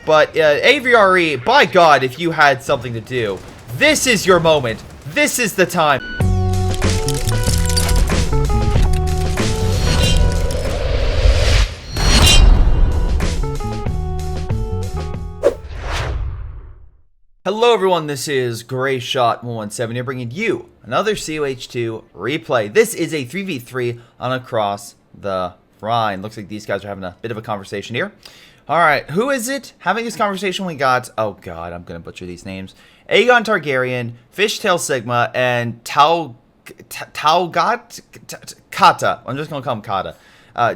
But AVRE, by God, if you had something to do, this is your moment. This is the time. Hello everyone, this is Greyshot 117 here, bringing you another COH2 replay. This is a 3v3 on Across the Rhine. Looks like these guys are having a bit of a conversation here. Alright, who is it having this conversation? We got, oh god, I'm gonna butcher these names. Aegon Targaryen, Fishtail Sigma, and Kata. I'm just gonna call him Kata.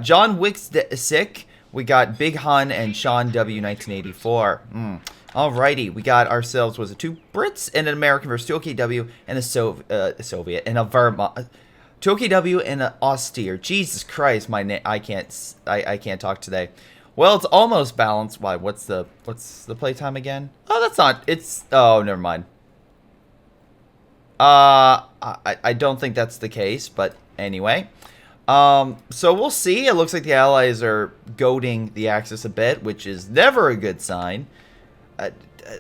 John Wick's sick. We got Big Hun and Sean W 1984. Alrighty, we got ourselves, was it 2 Brits and an American versus 2 OKW and a Soviet and a Vermont. 2 OKW and an Austere. Jesus Christ, my name, I can't talk today. Well, it's almost balanced. Why? What's the playtime again? Oh, that's not. It's never mind. I don't think that's the case, but anyway. So we'll see. It looks like the allies are goading the Axis a bit, which is never a good sign.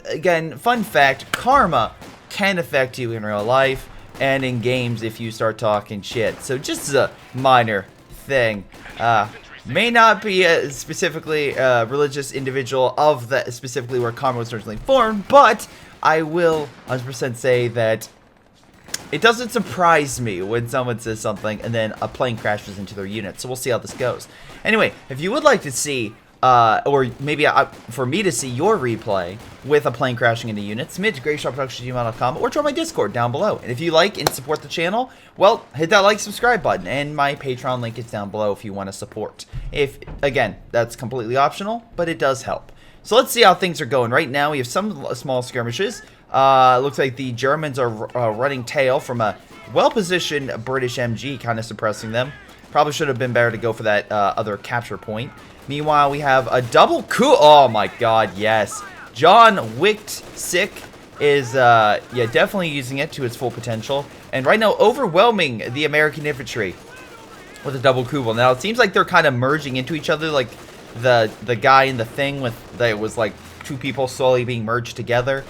Again, fun fact, karma can affect you in real life and in games if you start talking shit. So just as a minor thing, may not be a specifically religious individual of that specifically where karma was originally formed, but I will 100% say that it doesn't surprise me when someone says something and then a plane crashes into their unit. So we'll see how this goes. Anyway, if you would like to see or maybe for me to see your replay with a plane crashing into units, submit to greyshotproductions@gmail.com or join my Discord down below. And if you like and support the channel, well, hit that like, subscribe button, and my Patreon link is down below if you want to support. If, again, that's completely optional, but it does help. So let's see how things are going. Right now, we have some small skirmishes. Looks like the Germans are running tail from a well-positioned British MG, kind of suppressing them. Probably should have been better to go for that other capture point. Meanwhile, we have a double coup. Oh my god, yes. John Wick's sick is, yeah, definitely using it to its full potential. And right now, overwhelming the American infantry with a double coup. Now, it seems like they're kind of merging into each other, like the guy in the thing with, that was like 2 people slowly being merged together.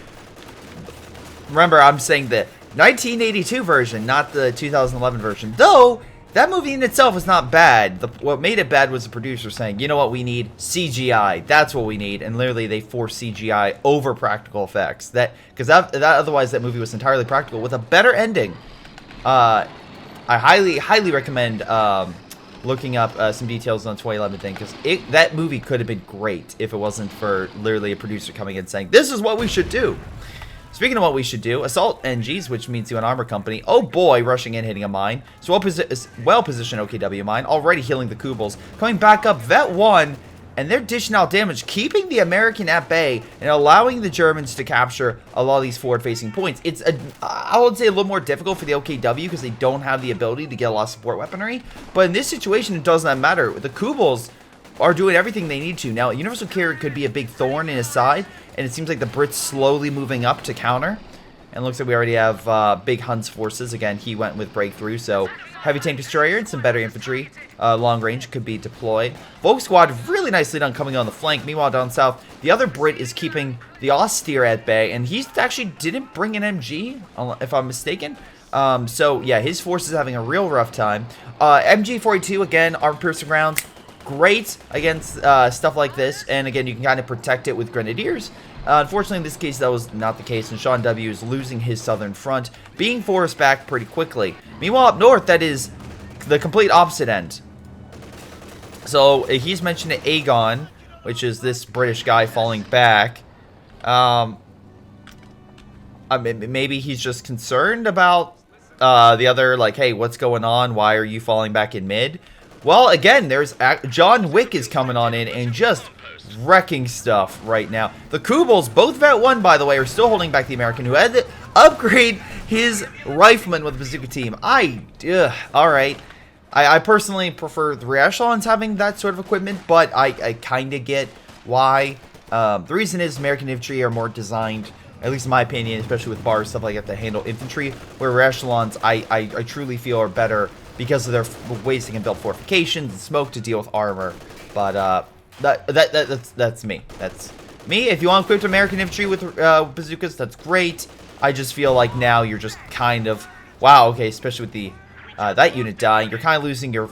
Remember, I'm saying the 1982 version, not the 2011 version. Though, that movie in itself is not bad. What made it bad was the producer saying, you know what we need? CGI. That's what we need. And literally they forced CGI over practical effects. Because otherwise that movie was entirely practical with a better ending. I highly recommend looking up some details on the 2011 thing. Because that movie could have been great if it wasn't for literally a producer coming in saying, this is what we should do. Speaking of what we should do, assault NGs, which means to an armor company. Oh boy, rushing in, hitting a mine. So well-positioned OKW mine, already healing the Kubels. Coming back up, Vet 1, and they're dishing out damage, keeping the American at bay and allowing the Germans to capture a lot of these forward-facing points. It's, I would say, a little more difficult for the OKW because they don't have the ability to get a lot of support weaponry. But in this situation, it does not matter. The Kubels are doing everything they need to. Now, Universal Carrier could be a big thorn in his side, and it seems like the Brits slowly moving up to counter. And it looks like we already have Big Hun's forces. Again, he went with Breakthrough, so heavy tank destroyer and some better infantry. Long range could be deployed. Volk Squad, really nicely done coming on the flank. Meanwhile, down south, the other Brit is keeping the Austere at bay, and he actually didn't bring an MG, if I'm mistaken. So, yeah, his force is having a real rough time. MG-42, again, armed piercing rounds. Great against stuff like this, and again, you can kind of protect it with grenadiers. Unfortunately, in this case, that was not the case, and Sean W is losing his southern front, being forced back pretty quickly. Meanwhile, up north, that is the complete opposite end. So, he's mentioned Aegon, which is this British guy falling back. Maybe he's just concerned about the other, like, hey, what's going on? Why are you falling back in mid? Well, again, there's John Wick is coming on in and just wrecking stuff right now. The Kubels, both Vet 1, by the way, are still holding back the American, who had to upgrade his rifleman with the bazooka team. Alright. I personally prefer the Echelons having that sort of equipment, but I kind of get why. The reason is American infantry are more designed, at least in my opinion, especially with bars, stuff like that, to handle infantry, where Echelons, I truly feel are better because of their ways they can build fortifications and smoke to deal with armor. But that's me. That's Me, if you want equipped American infantry with bazookas, that's great. I just feel like now you're just kind of... Wow, okay, especially with the that unit dying, you're kind of losing your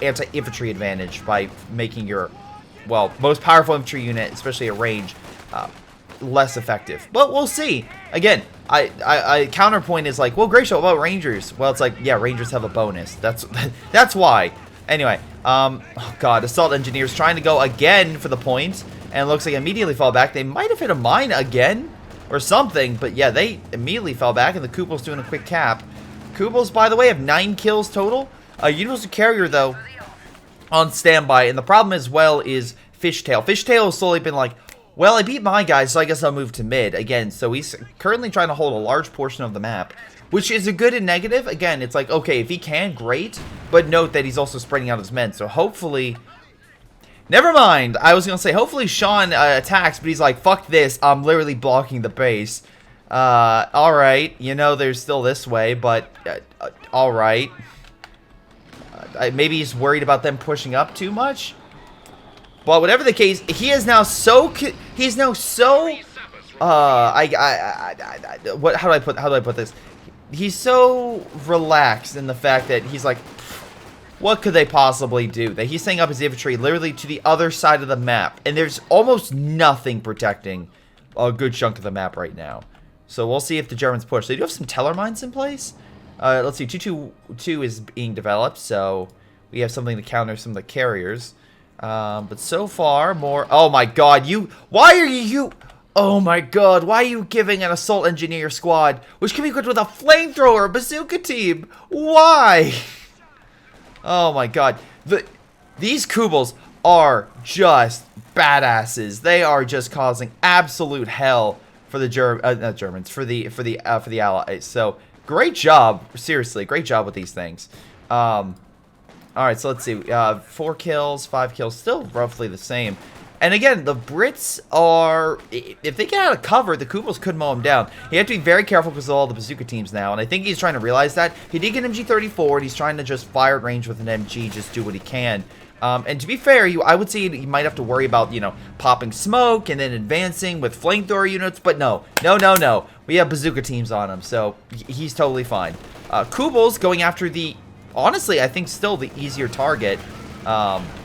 anti-infantry advantage by making your, well, most powerful infantry unit, especially at range, less effective. But we'll see. Again, I counterpoint is like, well, Greyshot, what about Rangers? Well, it's like, yeah, Rangers have a bonus. That's why. Anyway, oh god, Assault Engineers trying to go again for the point, and it looks like immediately fall back. They might have hit a mine again, or something, but yeah, they immediately fell back, and the Kubel's doing a quick cap. Kubels, by the way, have 9 kills total. Universal Carrier, though, on standby, and the problem as well is Fishtail. Fishtail has slowly been like, well, I beat my guys, so I guess I'll move to mid. Again, so he's currently trying to hold a large portion of the map, which is a good and negative. Again, it's like, okay, if he can, great, but note that he's also spreading out his men, so hopefully... Never mind, I was going to say, hopefully Sean attacks, but he's like, fuck this, I'm literally blocking the base. Alright, you know, there's still this way, but, alright. Maybe he's worried about them pushing up too much? But whatever the case, he is now so, how do I put this? He's so relaxed in the fact that he's like, what could they possibly do? That he's setting up his infantry literally to the other side of the map, and there's almost nothing protecting a good chunk of the map right now. So we'll see if the Germans push. They do have some Teller mines in place. Let's see, 222 is being developed, so we have something to counter some of the carriers. But so far, more... Oh my god, why are you... Oh my god, why are you giving an assault engineer squad, which can be equipped with a flamethrower, a bazooka team? Why? Oh my god. These Kubels are just badasses. They are just causing absolute hell for the not Germans, for the Allies. So, great job. Seriously, great job with these things. Alright, so let's see. 4 kills, 5 kills, still roughly the same. And again, the Brits are... If they get out of cover, the Kubels could mow them down. You have to be very careful because of all the bazooka teams now, and I think he's trying to realize that. He did get an MG34, and he's trying to just fire at range with an MG, just do what he can. And to be fair, I would say he might have to worry about, you know, popping smoke and then advancing with flamethrower units, but no. We have bazooka teams on him, so he's totally fine. Kubels going after the... Honestly, I think still the easier target.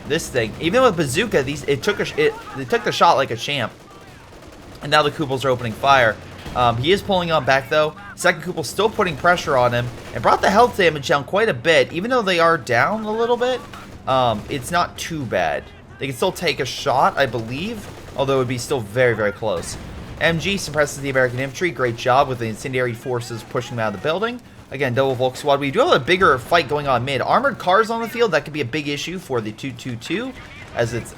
This thing, even with bazooka, they took the shot like a champ, and now the Kubels are opening fire. He is pulling on back though. Second Kubel still putting pressure on him and brought the health damage down quite a bit. Even though they are down a little bit, it's not too bad. They can still take a shot, I believe, although it would be still very, very close. MG suppresses the American infantry. Great job with the incendiary forces pushing them out of the building. Again, double Volk squad. We do have a bigger fight going on mid. Armored cars on the field, that could be a big issue for the 222, as it's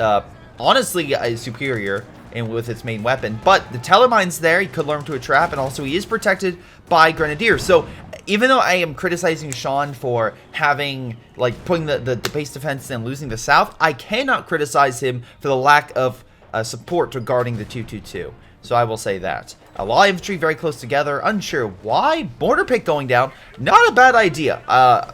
honestly superior and with its main weapon. But the Teller mine's there, he could lure him to a trap, and also he is protected by Grenadiers. So even though I am criticizing Sean for having, like, putting the base defense and losing the south, I cannot criticize him for the lack of support regarding the 222. So I will say that. A lot of infantry very close together. Unsure why. Mortar pit going down. Not a bad idea.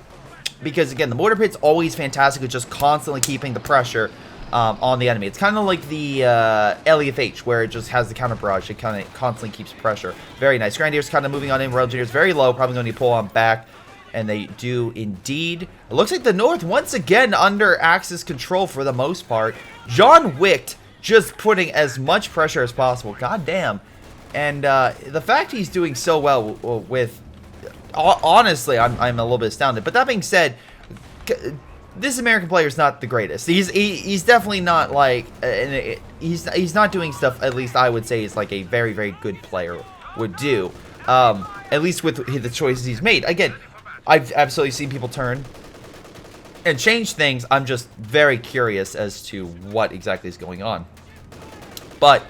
Because, again, the mortar pit's always fantastic with just constantly keeping the pressure on the enemy. It's kind of like the LEFH, where it just has the counter barrage. It kind of constantly keeps pressure. Very nice. Grenadiers kind of moving on in. Royal Engineers very low. Probably going to pull on back. And they do indeed. It looks like the North, once again, under Axis control for the most part. John Wick just putting as much pressure as possible. God damn. And the fact he's doing so well with... Honestly, I'm a little bit astounded. But that being said, this American player is not the greatest. He's definitely not like... He's not doing stuff, at least I would say, is like a very, very good player would do. At least with the choices he's made. Again, I've absolutely seen people turn and change things. I'm just very curious as to what exactly is going on. But...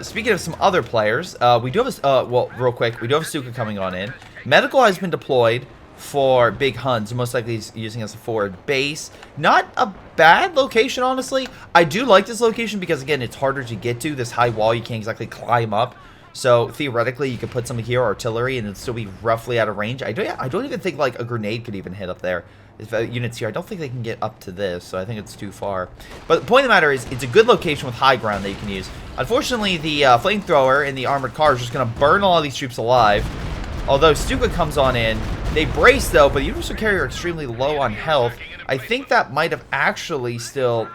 speaking of some other players, we do have well, real quick, we do have Stuka coming on in. Medical has been deployed for Big Huns, most likely he's using as a forward base. Not a bad location, honestly. I do like this location because, again, it's harder to get to. This high wall, you can't exactly climb up. So, theoretically, you could put something here, artillery, and it'd still be roughly out of range. I don't even think, like, a grenade could even hit up there. units here. I don't think they can get up to this, so I think it's too far. But the point of the matter is, it's a good location with high ground that you can use. Unfortunately, the flamethrower and the armored car is just going to burn all of these troops alive. Although Stuka comes on in. They brace, though, but the Universal Carrier are extremely low on health. I think that might have actually still...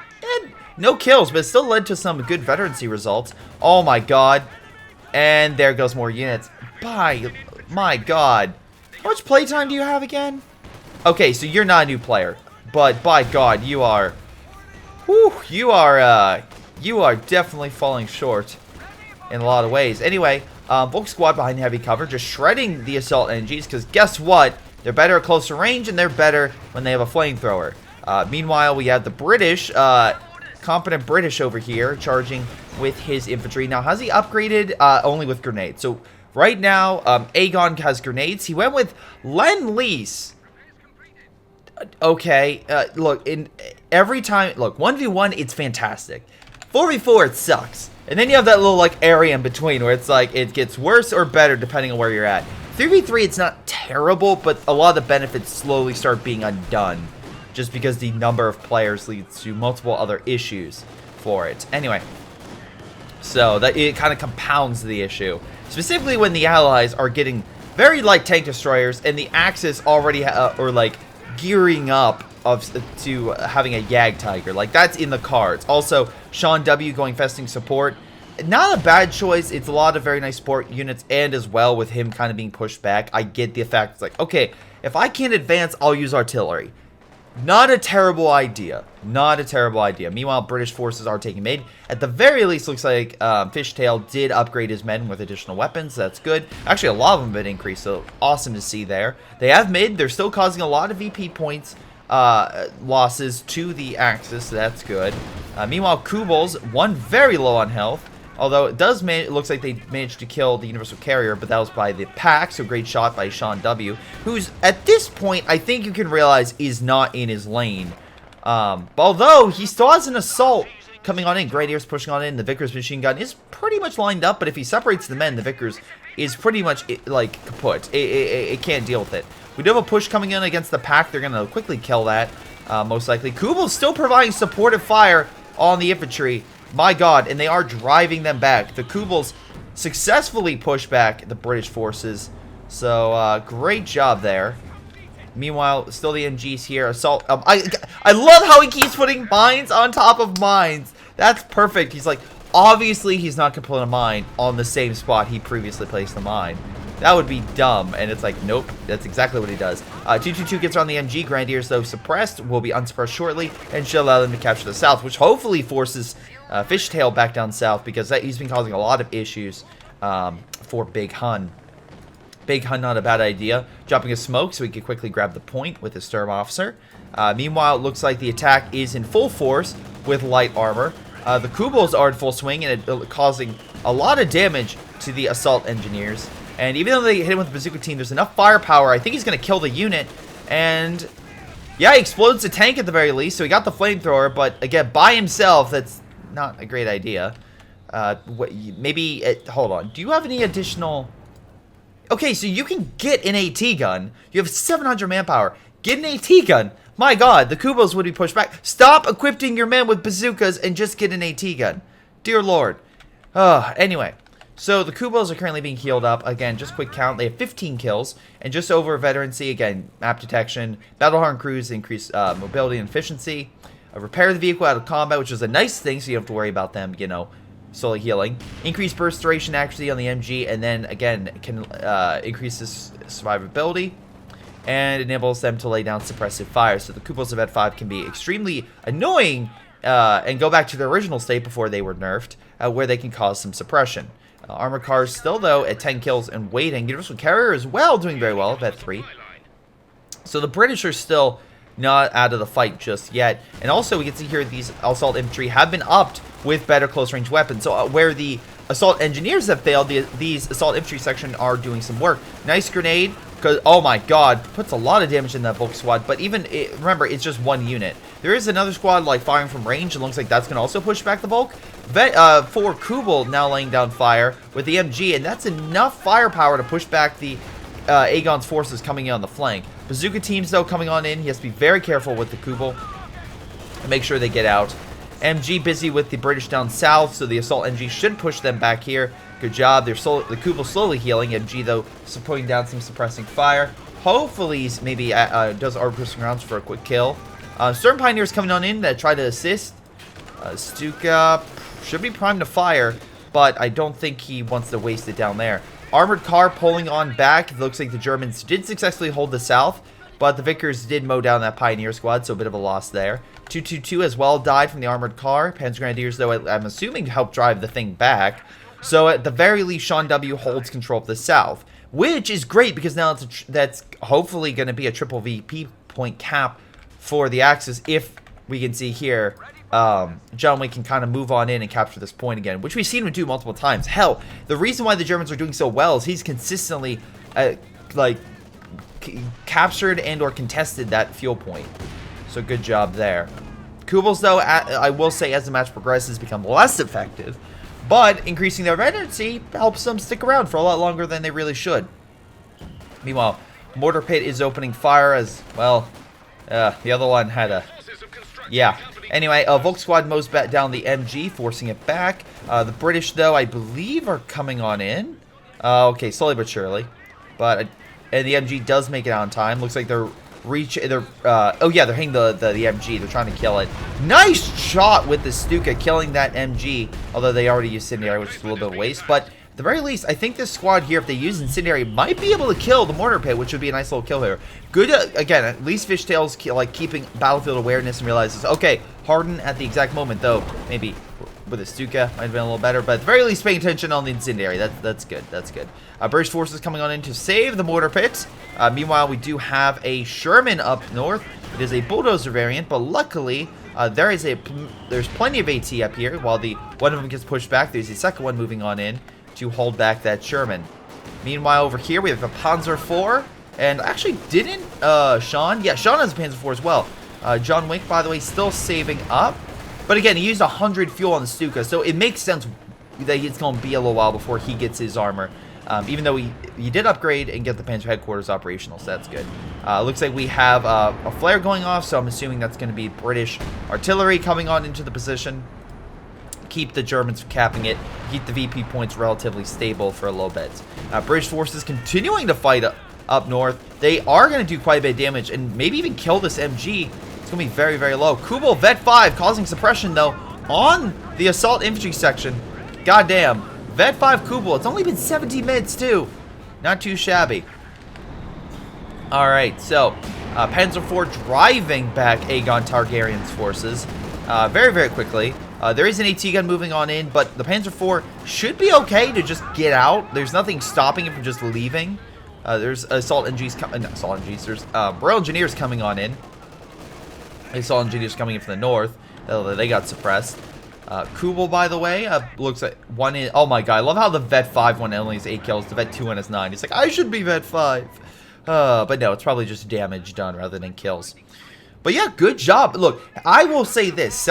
no kills, but it still led to some good veterancy results. Oh, my God. And there goes more units. My God. How much playtime do you have again? Okay, so you're not a new player, but by God, you are... Whew, you are definitely falling short in a lot of ways. Anyway, Volk squad behind heavy cover, just shredding the assault NGs, because guess what? They're better at closer range, and they're better when they have a flamethrower. Meanwhile, we have the British, competent British over here, charging with his infantry. Now, has he upgraded? Only with grenades. So, right now, Aegon has grenades. He went with Lend-Lease. Okay, look, every time, look, 1v1, it's fantastic. 4v4, it sucks. And then you have that little, like, area in between where it's like, it gets worse or better depending on where you're at. 3v3, it's not terrible, but a lot of the benefits slowly start being undone. Just because the number of players leads to multiple other issues for it. Anyway, so that it kind of compounds the issue. Specifically when the allies are getting very light tank destroyers and the Axis already, or like, gearing up to having a Yag Tiger. Like, that's in the cards. Also, Sean W. going festing support. Not a bad choice. It's a lot of very nice support units, and as well with him kind of being pushed back, I get the fact it's like, okay, if I can't advance, I'll use artillery. Not a terrible idea. Not a terrible idea. Meanwhile, British forces are taking mid. At the very least, looks like Fishtail did upgrade his men with additional weapons. That's good. Actually, a lot of them have been increased, so awesome to see there. They have mid. They're still causing a lot of VP points losses to the Axis, so that's good. Meanwhile, Kubels, one very low on health. Although it does it looks like they managed to kill the Universal Carrier, but that was by the pack, so great shot by Sean W., who's, at this point, I think you can realize is not in his lane. Although, he still has an assault coming on in. Grenadiers pushing on in. The Vickers machine gun is pretty much lined up, but if he separates the men, the Vickers is pretty much, like, kaput. It can't deal with it. We do have a push coming in against the pack. They're going to quickly kill that, most likely. Kubel's still providing supportive fire on the infantry. My God, and they are driving them back. The Kubels successfully push back the British forces. So, great job there. Meanwhile, still the MGs here. Assault. I love how he keeps putting mines on top of mines. That's perfect. He's like, obviously he's not going to put a mine on the same spot he previously placed the mine. That would be dumb. And it's like, nope, that's exactly what he does. 222 gets on the MG. Grenadiers, though suppressed, will be unsuppressed shortly and should allow them to capture the south, which hopefully forces Fishtail back down south, because he's been causing a lot of issues for Big Hun. Big Hun, not a bad idea. Dropping a smoke so he can quickly grab the point with his Sturm Officer. Meanwhile, it looks like the attack is in full force with light armor. The Kubels are in full swing and causing a lot of damage to the assault engineers. And even though they hit him with the bazooka team, there's enough firepower. I think he's going to kill the unit. And yeah, he explodes the tank at the very least. So he got the flamethrower, but again, by himself, that's not a great idea. Maybe, hold on. Do you have any additional... Okay, so you can get an AT gun. You have 700 manpower. Get an AT gun. My God, the Kubels would be pushed back. Stop equipping your men with bazookas and just get an AT gun. Dear Lord. Anyway, so the Kubels are currently being healed up. Again, just quick count. They have 15 kills. And just over veterancy, again, map detection. Battle-hardened crews increase mobility and efficiency. Repair the vehicle out of combat, which is a nice thing, so you don't have to worry about them, you know, slowly healing. Increase burst duration accuracy on the MG, and then, again, can increase this survivability. And enables them to lay down suppressive fire. So the Kubels of Ed 5 can be extremely annoying and go back to their original state before they were nerfed, where they can cause some suppression. Armored cars still, though, at 10 kills and waiting. Universal Carrier as well, doing very well at 3. So the British are still not out of the fight just yet. And also, we can see here these assault infantry have been upped with better close-range weapons. So where the assault engineers have failed, these assault infantry section are doing some work. Nice grenade, because, oh my God, puts a lot of damage in that Volk squad. But even, remember, it's just one unit. There is another squad, like, firing from range, and looks like that's going to also push back the Volk. For Kubel now laying down fire with the MG, and that's enough firepower to push back the Aegon's forces coming in on the flank. Bazooka teams, though, coming on in. He has to be very careful with the Kubel and make sure they get out. MG busy with the British down south, so the Assault MG should push them back here. Good job. The Kubel slowly healing. MG, though, putting down some suppressing fire. Hopefully, he's maybe does our pushing rounds for a quick kill. Certain Pioneers coming on in that try to assist. Stuka should be primed to fire, but I don't think he wants to waste it down there. Armored car pulling on back. It looks like the Germans did successfully hold the south, but the Vickers did mow down that Pioneer squad, so a bit of a loss there. 222 as well died from the armored car. Panzer Grenadiers, though, I'm assuming helped drive the thing back. So at the very least, Sean W holds control of the south, which is great because now that's hopefully going to be a triple VP point cap for the Axis if we can see here. John Wayne can kind of move on in and capture this point again, which we've seen him do multiple times. Hell, the reason why the Germans are doing so well is he's consistently, captured and or contested that fuel point. So good job there. Kubels, though, I will say as the match progresses, become less effective, but increasing their energy helps them stick around for a lot longer than they really should. Meanwhile, Mortar Pit is opening fire as, well, the other one had a... Yeah. Anyway, Volk Squad mows back down the MG, forcing it back. The British, though, I believe are coming on in. Okay, slowly but surely. But and the MG does make it on time. Looks like they're oh yeah, they're hitting the MG. They're trying to kill it. Nice shot with the Stuka killing that MG. Although they already used Incendiary, which is a little bit of waste. But at the very least, I think this squad here, if they use Incendiary, might be able to kill the Mortar Pit, which would be a nice little kill here. Good, again, at least Fishtail's keeping battlefield awareness and realizes, okay, Harden at the exact moment, though, maybe with a Stuka might have been a little better, but at the very least paying attention on the Incendiary. That's good. That's good. British forces coming on in to save the Mortar Pit. Meanwhile, we do have a Sherman up north. It is a bulldozer variant, but luckily there's plenty of AT up here. While one of them gets pushed back, there's a second one moving on in to hold back that Sherman. Meanwhile, over here we have a Panzer IV, and actually didn't Sean? Yeah, Sean has a Panzer IV as well. John Wick, by the way, still saving up. But again, he used 100 fuel on the Stuka, so it makes sense that it's going to be a little while before he gets his armor. Even though he did upgrade and get the Panzer headquarters operational, so that's good. Looks like we have a flare going off, so I'm assuming that's going to be British artillery coming on into the position. Keep the Germans from capping it. Keep the VP points relatively stable for a little bit. British forces continuing to fight up north. They are going to do quite a bit of damage and maybe even kill this MG. It's going to be very, very low. Kubel Vet 5 causing suppression, though, on the assault infantry section. Goddamn. Vet 5 Kubel. It's only been 17 minutes, too. Not too shabby. Alright, so Panzer IV driving back Aegon Targaryen's forces very, very quickly. There is an AT gun moving on in, but the Panzer IV should be okay to just get out. There's nothing stopping it from just leaving. There's assault NGs coming, not assault NGs, there's Royal Engineers coming on in. Assault Engineers coming in from the north. They got suppressed. Kubel, by the way, looks like one in, oh my god, I love how the Vet 5 one only has 8 kills, the Vet 2 one has 9. He's like, I should be Vet 5. But no, it's probably just damage done rather than kills. But yeah, good job. Look, I will say this,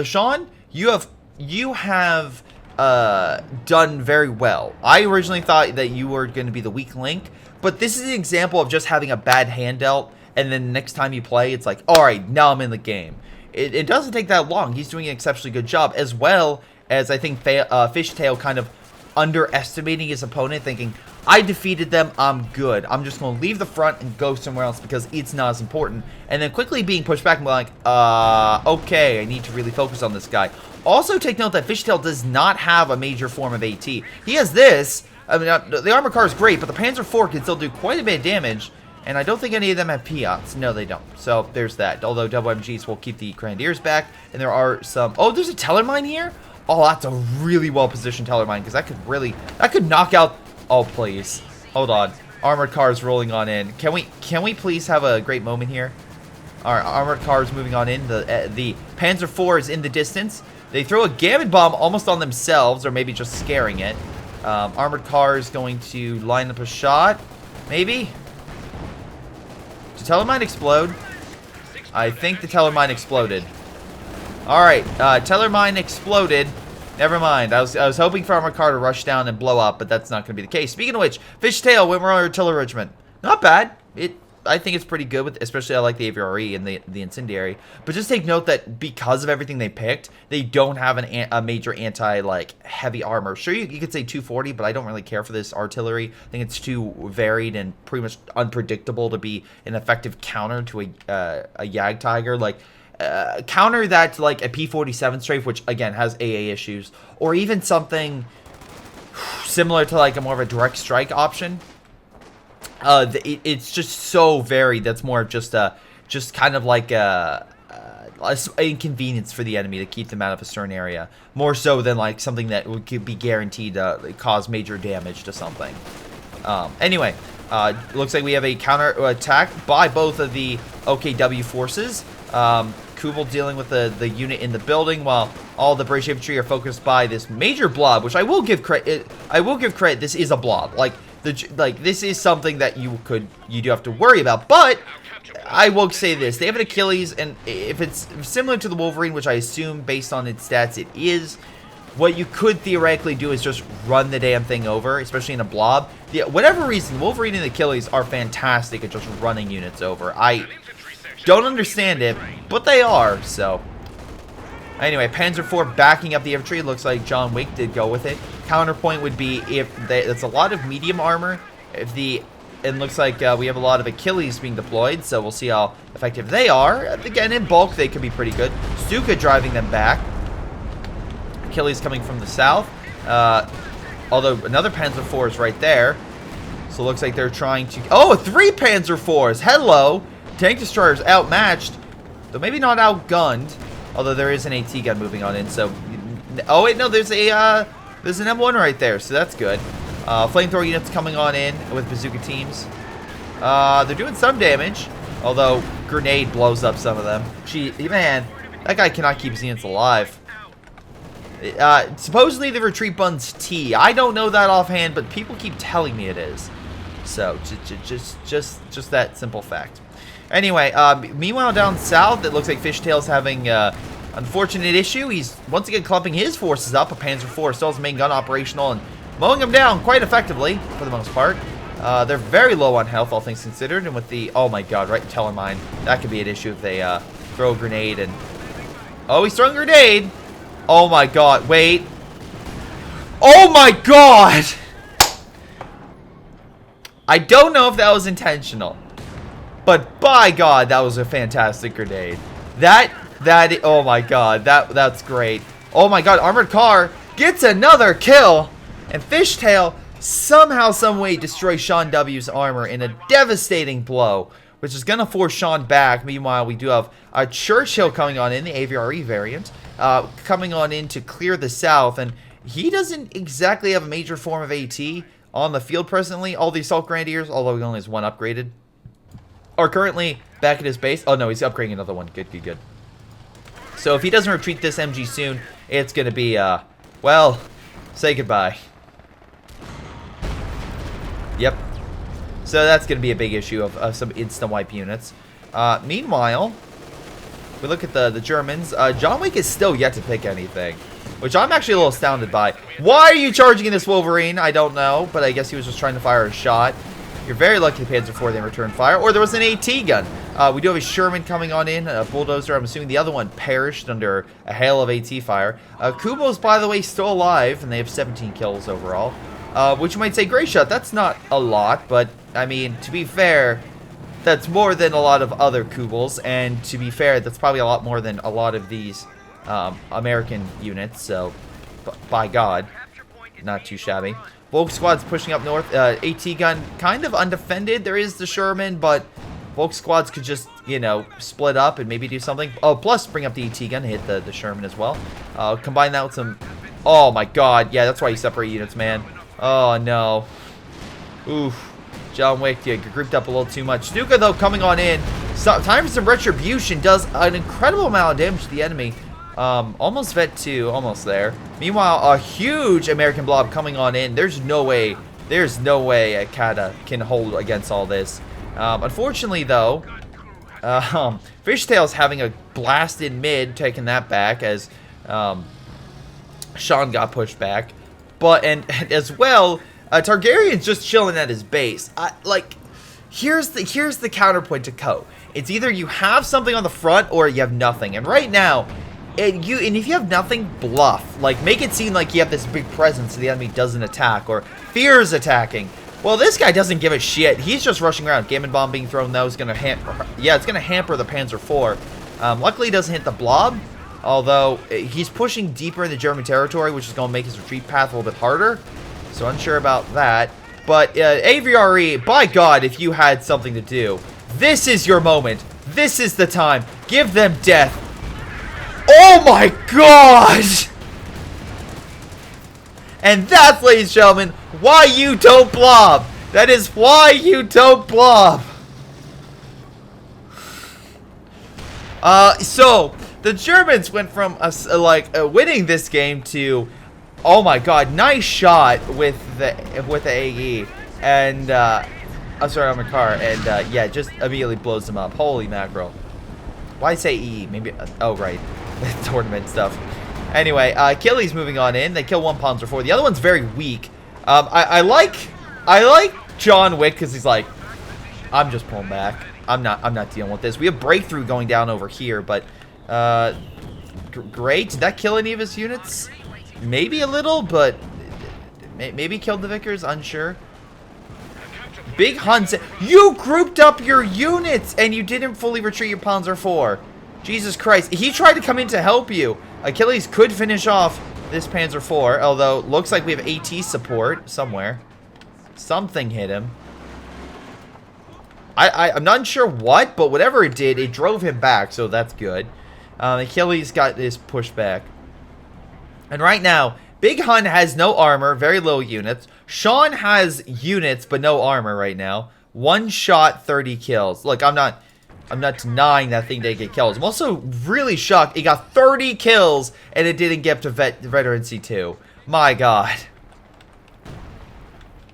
Sean, you have done very well. I originally thought that you were going to be the weak link, but this is an example of just having a bad hand dealt, and then next time you play, it's like, all right, now I'm in the game. It doesn't take that long. He's doing an exceptionally good job, as well as I think Fishtail kind of underestimating his opponent, thinking, I defeated them, I'm good. I'm just going to leave the front and go somewhere else because it's not as important. And then quickly being pushed back and be like, okay, I need to really focus on this guy. Also take note that Fishtail does not have a major form of AT. He has this. I mean, the armor car is great, but the Panzer IV can still do quite a bit of damage. And I don't think any of them have Piats. No, they don't. So there's that. Although WMGs will keep the Grenadiers back. And there are some... Oh, there's a Tellermine here? Oh, that's a really well-positioned Tellermine. Because that could knock out... Oh, please. Hold on. Armored cars rolling on in. Can we please have a great moment here? Alright, armored cars moving on in. The Panzer IV is in the distance. They throw a Gammon bomb almost on themselves. Or maybe just scaring it. Armored cars going to line up a shot. Maybe? Did Tellermine explode? I think the Tellermine exploded. Alright, Tellermine exploded. Never mind. I was hoping for Armored Car to rush down and blow up, but that's not going to be the case. Speaking of which, Fishtail, Whitmer Artillery Regiment. Not bad. I think it's pretty good, with, especially I like the AVRE and the Incendiary. But just take note that because of everything they picked, they don't have a major anti, like, heavy armor. Sure, you could say 240, but I don't really care for this artillery. I think it's too varied and pretty much unpredictable to be an effective counter to a Jagdtiger. Like, counter that to, like, a P-47 strafe, which, again, has AA issues. Or even something similar to, like, a more of a direct strike option. It's just so varied. That's more of just kind of like a inconvenience for the enemy to keep them out of a certain area, more so than like something that would be guaranteed to cause major damage to something. Anyway, looks like we have a counter attack by both of the OKW forces. Kubel dealing with the unit in the building, while all the British infantry are focused by this major blob, which I will give credit. This is a blob. Like this is something that you do have to worry about, but I will say this: they have an Achilles, and if it's similar to the Wolverine, which I assume based on its stats it is, what you could theoretically do is just run the damn thing over, especially in a blob. Whatever reason, Wolverine and Achilles are fantastic at just running units over. I don't understand it, but they are. So anyway, Panzer IV backing up the infantry. Looks like John Wick did go with it. Counterpoint would be if it's a lot of medium armor. It looks like we have a lot of Achilles being deployed, so we'll see how effective they are. Again, in bulk, they could be pretty good. Stuka driving them back. Achilles coming from the south. Although another Panzer IV is right there. So it looks like they're trying to... Oh, 3 Panzer IVs! Hello! Tank destroyers outmatched, though maybe not outgunned. Although there is an AT gun moving on in, so... Oh, wait, no, there's an M1 right there, so that's good. Flamethrower units coming on in with bazooka teams. They're doing some damage, although grenade blows up some of them. Gee, man, that guy cannot keep his units alive. Supposedly the retreat button's T. I don't know that offhand, but people keep telling me it is. So, just that simple fact. Anyway, meanwhile down south, it looks like Fishtail's having unfortunate issue. He's once again clumping his forces up. A Panzer IV still has his main gun operational and mowing them down quite effectively for the most part. They're very low on health, all things considered, and with the... Oh my god, right in Tellermine. That could be an issue if they throw a grenade and... Oh, he's throwing a grenade! Oh my god, wait. Oh my god! I don't know if that was intentional, but by god, that was a fantastic grenade. Oh my god, that's great. Oh my god, armored car gets another kill, and Fishtail somehow, someway destroys Sean W's armor in a devastating blow, which is gonna force Sean back. Meanwhile, we do have a Churchill coming on in, the AVRE variant, coming on in to clear the south, and he doesn't exactly have a major form of AT on the field presently. All the Assault Grenadiers, although he only has one upgraded, are currently back at his base. Oh no, he's upgrading another one. Good. So if he doesn't retreat this MG soon, it's gonna be, well, say goodbye. Yep. So that's gonna be a big issue of some instant wipe units. Meanwhile, we look at the Germans. John Wick is still yet to pick anything, which I'm actually a little astounded by. Why are you charging in this Wolverine? I don't know, but I guess he was just trying to fire a shot. You're very lucky the Panzer IV didn't return fire, or there was an AT gun. We do have a Sherman coming on in, a bulldozer. I'm assuming the other one perished under a hail of AT fire. Kubo's, by the way, still alive, and they have 17 kills overall. Which you might say, Greyshot, that's not a lot, but, I mean, to be fair, that's more than a lot of other Kubels, and to be fair, that's probably a lot more than a lot of these American units, so by God, not too shabby. Volk Squad's pushing up north. AT gun kind of undefended. There is the Sherman, but Volk Squads could just, you know, split up and maybe do something. Oh, plus bring up the AT gun, hit the Sherman as well. Combine that with some... Oh my god, yeah, that's why you separate units, man. Oh no. Oof. John Wick, you grouped up a little too much. Stuka, though, coming on in. Time for some retribution. Does an incredible amount of damage to the enemy. Almost Vet 2, almost there. Meanwhile, a huge American blob coming on in. There's no way a Kata can hold against all this. Unfortunately, though, Fishtail's having a blast in mid, taking that back as Sean got pushed back. But, and as well, Targaryen's just chilling at his base. here's the counterpoint to Co. It's either you have something on the front or you have nothing. And right now, if you have nothing, bluff. Like, make it seem like you have this big presence so the enemy doesn't attack or fears attacking. Well, this guy doesn't give a shit. He's just rushing around. Gammon bomb being thrown, though, is going to it's going to hamper the Panzer IV. Luckily, he doesn't hit the blob. Although, he's pushing deeper into German territory, which is going to make his retreat path a little bit harder. So, unsure about that. But, AVRE, by God, if you had something to do, this is your moment. This is the time. Give them death. Oh my God! And that's, ladies and gentlemen, why you don't blob. That is why you don't blob. So the Germans went from winning this game to, oh my God, nice shot with the AE, and I'm sorry, on my car, and yeah, just immediately blows them up. Holy mackerel! Why say EE? Maybe oh right, tournament stuff. Anyway, Achilles moving on in. They kill one Panzer IV. The other one's very weak. I like John Wick because he's like, I'm just pulling back. I'm not dealing with this. We have breakthrough going down over here, but great. Did that kill any of his units? Maybe a little, but maybe killed the Vickers. Unsure. Big Hun said, you grouped up your units and you didn't fully retreat your Panzer IV. Jesus Christ. He tried to come in to help you. Achilles could finish off this Panzer IV, although looks like we have AT support somewhere. Something hit him. I'm not sure what, but whatever it did, it drove him back, so that's good. Achilles got this pushback. And right now, Big Hun has no armor, very low units. Sean has units, but no armor right now. One shot, 30 kills. Look, I'm not denying that thing didn't get kills. I'm also really shocked it got 30 kills and it didn't get to Veteran C2. My God.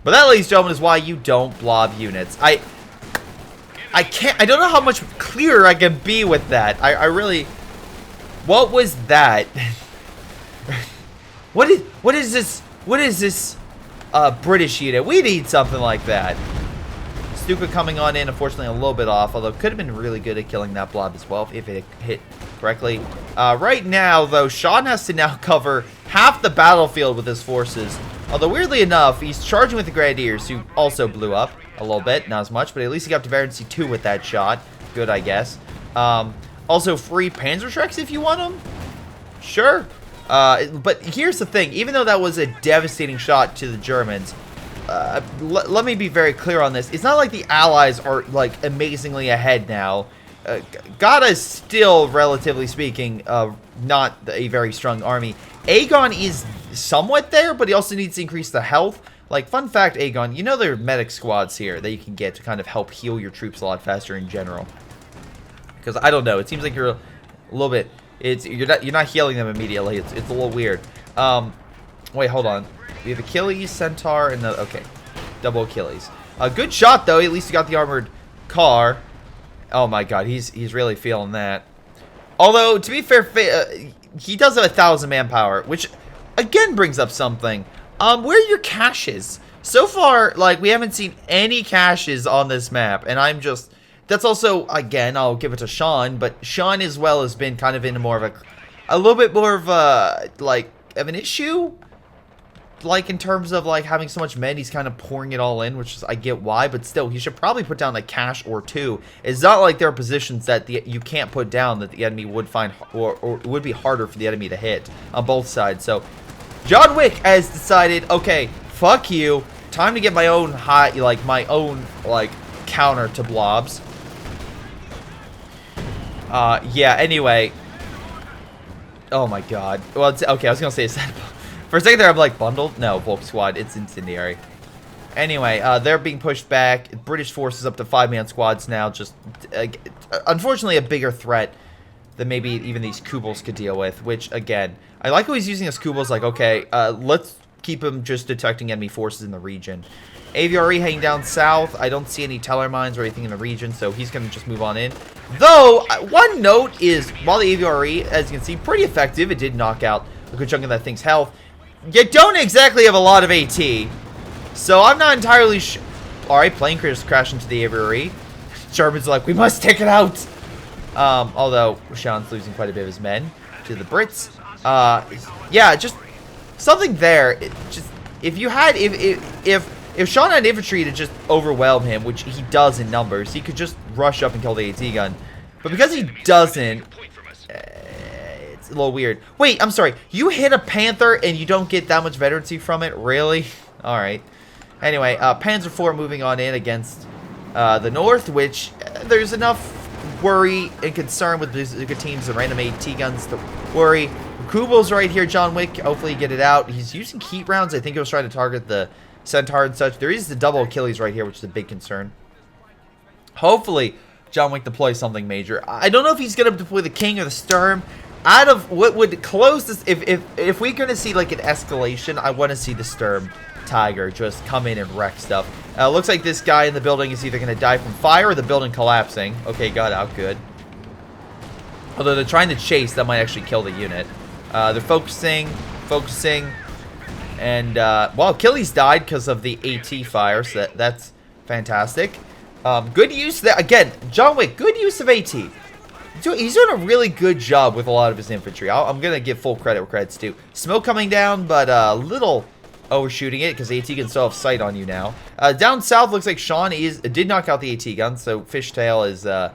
But that, ladies and gentlemen, is why you don't blob units. I don't know how much clearer I can be with that. I really... What was that? What is this British unit? We need something like that. Stuka coming on in, unfortunately a little bit off, although could have been really good at killing that blob as well if it hit correctly. Right now, though, Sean has to now cover half the battlefield with his forces. Although, weirdly enough, he's charging with the Grenadiers, who also blew up a little bit, not as much, but at least he got to Veteran C2 with that shot. Good, I guess. Also, free PyroSharks if you want them. Sure. But here's the thing. Even though that was a devastating shot to the Germans, let me be very clear on this. It's not like the Allies are, like, amazingly ahead now. Gata is still, relatively speaking, not a very strong army. Aegon is somewhat there, but he also needs to increase the health. Like, fun fact, Aegon, you know there are medic squads here that you can get to kind of help heal your troops a lot faster in general. Because, I don't know, it seems like you're a little bit... You're not healing them immediately. It's a little weird. Wait, hold on. We have Achilles, Centaur, and the... Okay. Double Achilles. A good shot, though. At least he got the armored car. Oh, my God. He's really feeling that. Although, to be fair, he does have 1,000 manpower, which, again, brings up something. Where are your caches? So far, like, we haven't seen any caches on this map, and I'm just... That's also, again, I'll give it to Sean, but Sean as well has been kind of in more of a little bit more of a, like, of an issue. Like, in terms of, like, having so much men, he's kind of pouring it all in, which is, I get why, but still, he should probably put down a cache or two. It's not like there are positions that you can't put down that the enemy would find, or would be harder for the enemy to hit on both sides. So, John Wick has decided, okay, fuck you, time to get my own counter to blobs. Yeah, anyway. Oh my God. Well, it's, okay, I was gonna say it's for a second there, I'm like, bundled? No, Volk Squad, it's incendiary. Anyway, they're being pushed back. British forces up to 5-man squads now. Just, unfortunately, a bigger threat than maybe even these Kubels could deal with. Which, again, I like how he's using his Kubels. Like, okay, let's keep him just detecting enemy forces in the region. AVRE heading down south. I don't see any teller mines or anything in the region, so he's going to just move on in. Though, one note is, while the AVRE, as you can see, pretty effective, it did knock out a good chunk of that thing's health. You don't exactly have a lot of AT, so I'm not entirely sure. Alright, plane just crashed into the aviary. Germans are like, we must take it out! Although, Sean's losing quite a bit of his men to the Brits. Yeah, just something there. If Sean had infantry to just overwhelm him, which he does in numbers, he could just rush up and kill the AT gun. But because he doesn't, it's a little weird. Wait, I'm sorry. You hit a Panther and you don't get that much veterancy from it? Really? Alright. Anyway, Panzer IV moving on in against the North, which there's enough worry and concern with the teams and random AT guns to worry. Kugel's right here, John Wick. Hopefully get it out. He's using heat rounds. I think he was trying to target the Centaur and such. There is the double Achilles right here, which is a big concern. Hopefully, John Wick deploys something major. I don't know if he's going to deploy the King or the Sturm. Out of what would close this, if we're going to see like an escalation, I want to see the Sturm Tiger just come in and wreck stuff. Looks like this guy in the building is either going to die from fire or the building collapsing. Okay, got out, good. Although they're trying to chase, that might actually kill the unit. They're focusing, and well, Achilles died because of the AT fire, so that's fantastic. Good use there again, John Wick. Good use of AT. He's doing a really good job with a lot of his infantry. I'm gonna give full credit where credit's due. Smoke coming down, but a little overshooting it because AT can still have sight on you now. Down south, looks like Sean did knock out the AT gun, so Fishtail is a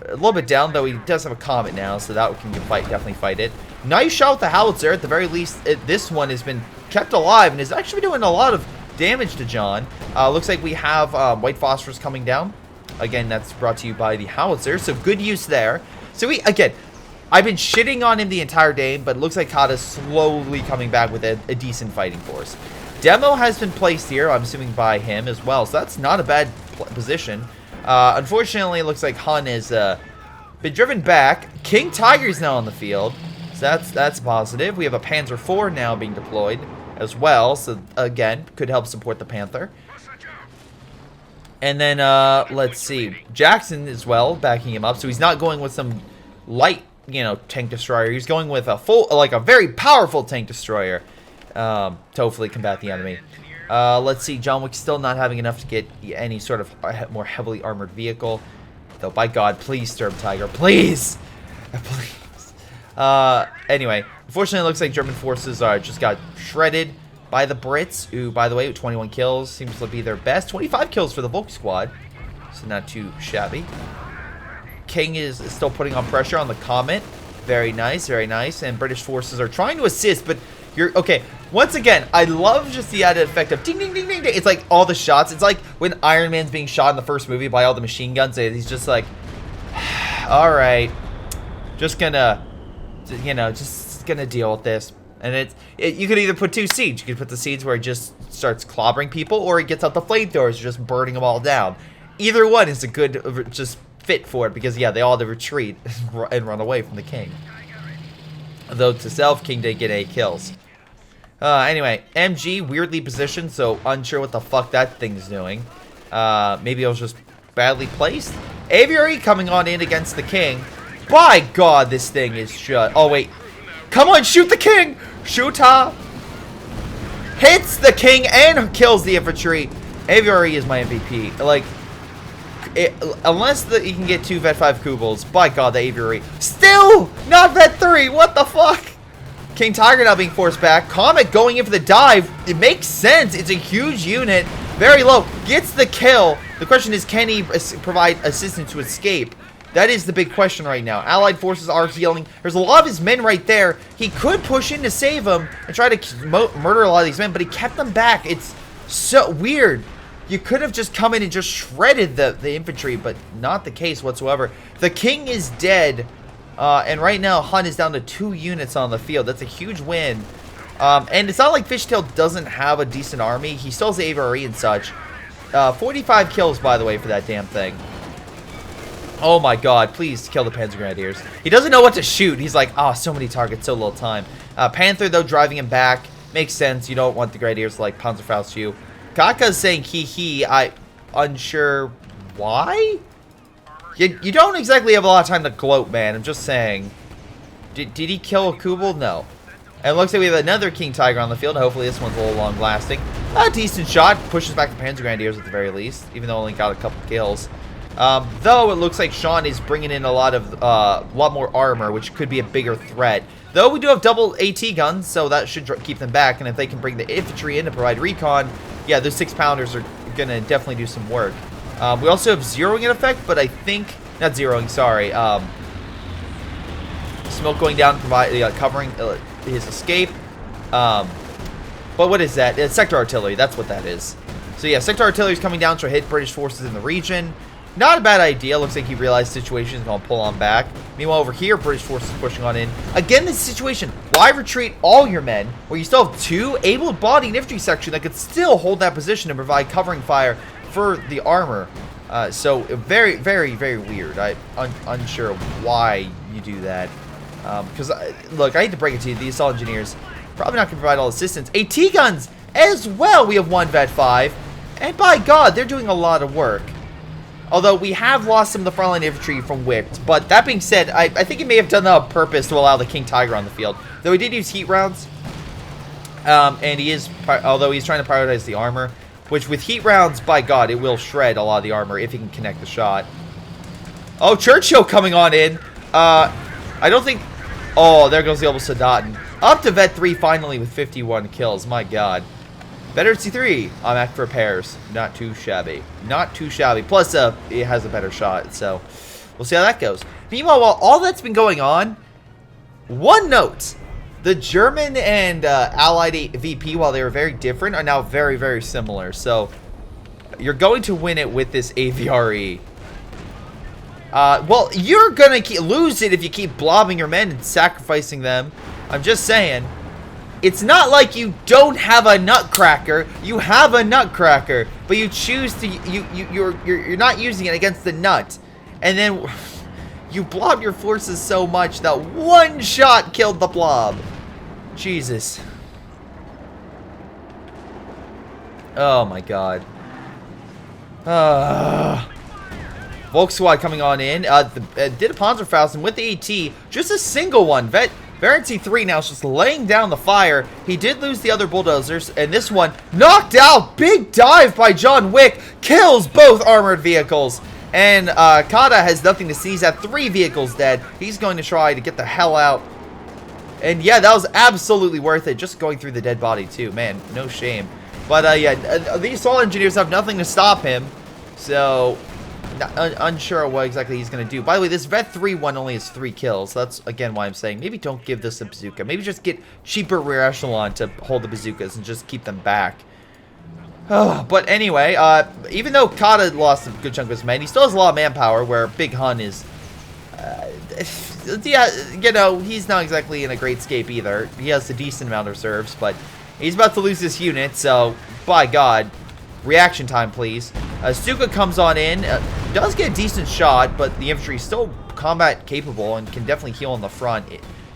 little bit down, though he does have a Comet now, so that can definitely fight it. Nice shot with the howitzer. At the very least, this one has been kept alive and is actually doing a lot of damage to John. Looks like we have white phosphorus coming down. Again, that's brought to you by the howitzer, so good use there. So again, I've been shitting on him the entire day, but it looks like Kata's slowly coming back with a decent fighting force. Demo has been placed here, I'm assuming by him as well, so that's not a bad position. Unfortunately, it looks like Hun has been driven back. King Tiger's now on the field, so that's positive. We have a Panzer IV now being deployed as well, so again, could help support the Panther. And then, let's see, Jackson as well, backing him up, so he's not going with some light, tank destroyer. He's going with a a very powerful tank destroyer to hopefully combat the enemy. Let's see, John Wick's still not having enough to get any sort of more heavily armored vehicle. Though, by God, please, Sturm Tiger, please! Please. Anyway, unfortunately, it looks like German forces just got shredded by the Brits, who, by the way, with 21 kills, seems to be their best. 25 kills for the Volk squad, so not too shabby. King is still putting on pressure on the Comet. Very nice, very nice. And British forces are trying to assist, but okay. Once again, I love just the added effect of ding, ding, ding, ding, ding. It's like all the shots. It's like when Iron Man's being shot in the first movie by all the machine guns. He's just like, all right, just gonna, just gonna deal with this. And you could either put two seeds. You could put the seeds where it just starts clobbering people, or it gets out the flamethrowers, just burning them all down. Either one is a good just fit for it, because yeah, they all had to retreat and run away from the King. Though to self, King did get 8 kills. Anyway, MG weirdly positioned, so unsure what the fuck that thing's doing. Maybe it was just badly placed. Aviary coming on in against the King. By God, this thing is shut. Oh wait, come on, shoot the King! Shoot her! Hits the King and kills the infantry. Aviary is my MVP. Like, unless you can get 2 Vet 5 Kugels, by God, the Aviary. Still not Vet 3, what the fuck? King Tiger now being forced back. Comet going in for the dive. It makes sense. It's a huge unit. Very low. Gets the kill. The question is, can he provide assistance to escape? That is the big question right now. Allied forces are healing. There's a lot of his men right there. He could push in to save him and try to murder a lot of these men, but he kept them back. It's so weird. You could have just come in and just shredded the infantry, but not the case whatsoever. The King is dead, and right now Hun is down to 2 units on the field. That's a huge win. And it's not like Fishtail doesn't have a decent army. He still has the Aviary and such. 45 kills, by the way, for that damn thing. Oh my God, please kill the Panzer Grenadiers. He doesn't know what to shoot. He's like, oh, so many targets, so little time. Panther, though, driving him back. Makes sense. You don't want the Grenadiers to, like, Panzerfaust you. Kaka's saying I'm unsure why? You don't exactly have a lot of time to gloat, man. I'm just saying. Did he kill a Kubel? No. And it looks like we have another King Tiger on the field. Hopefully this one's a little long-lasting. A decent shot. Pushes back the Panzer Grenadiers at the very least, even though only got a couple kills. Though it looks like Sean is bringing in a lot more armor, which could be a bigger threat. Though we do have double AT guns, so that should keep them back. And if they can bring the infantry in to provide recon, yeah, those 6-pounders are going to definitely do some work. We also have zeroing in effect, but I think... Not zeroing, sorry. Smoke going down, covering his escape. But what is that? It's sector artillery. That's what that is. So yeah, sector artillery is coming down to hit British forces in the region. Not a bad idea. Looks like he realized the situation is going to pull on back. Meanwhile, over here, British forces pushing on in. Again, this situation. Why retreat all your men where you still have 2 able-bodied infantry section that could still hold that position and provide covering fire for the armor? So very, very, very weird. I'm unsure why you do that. Because, look, I hate to break it to you, the assault engineers probably not going to provide all assistance. AT guns as well. We have 1 Vet 5. And by God, they're doing a lot of work. Although we have lost some of the frontline infantry from whipped. But that being said, I think he may have done that on purpose to allow the King Tiger on the field. Though he did use heat rounds. And he is, although he's trying to prioritize the armor. Which with heat rounds, by God, it will shred a lot of the armor if he can connect the shot. Oh, Churchill coming on in. I don't think... Oh, there goes the old Sadat. Up to Vet 3 finally with 51 kills. My God. Better C3 on Act for repairs. Not too shabby. Not too shabby. Plus, it has a better shot. So, we'll see how that goes. Meanwhile, while all that's been going on, one note. The German and Allied VP, while they were very different, are now very, very similar. So, you're going to win it with this AVRE. Well, you're going to lose it if you keep blobbing your men and sacrificing them. I'm just saying. It's not like you don't have a nutcracker. You have a nutcracker, but you choose to you're not using it against the nut. And then you blob your forces so much that one shot killed the blob. Jesus. Oh my God. Volkswagen coming on in. Did a Panzerfaust with the AT. Just a single one. Variant C3 now is just laying down the fire. He did lose the other bulldozers. And this one knocked out. Big dive by John Wick. Kills both armored vehicles. And Kata has nothing to seize at. 3 vehicles dead. He's going to try to get the hell out. And yeah, that was absolutely worth it. Just going through the dead body too. Man, no shame. But yeah, these assault engineers have nothing to stop him. So, unsure what exactly he's going to do. By the way, this Vet 3 one only has 3 kills. So that's, again, why I'm saying maybe don't give this a bazooka. Maybe just get cheaper rear echelon to hold the bazookas and just keep them back. But anyway, even though Kata lost a good chunk of his men, he still has a lot of manpower, where Big Hun is... yeah, you know, he's not exactly in a great scape either. He has a decent amount of reserves, but he's about to lose this unit, so, by God, reaction time, please. Stuka comes on in, does get a decent shot, but the infantry is still combat capable and can definitely heal on the front.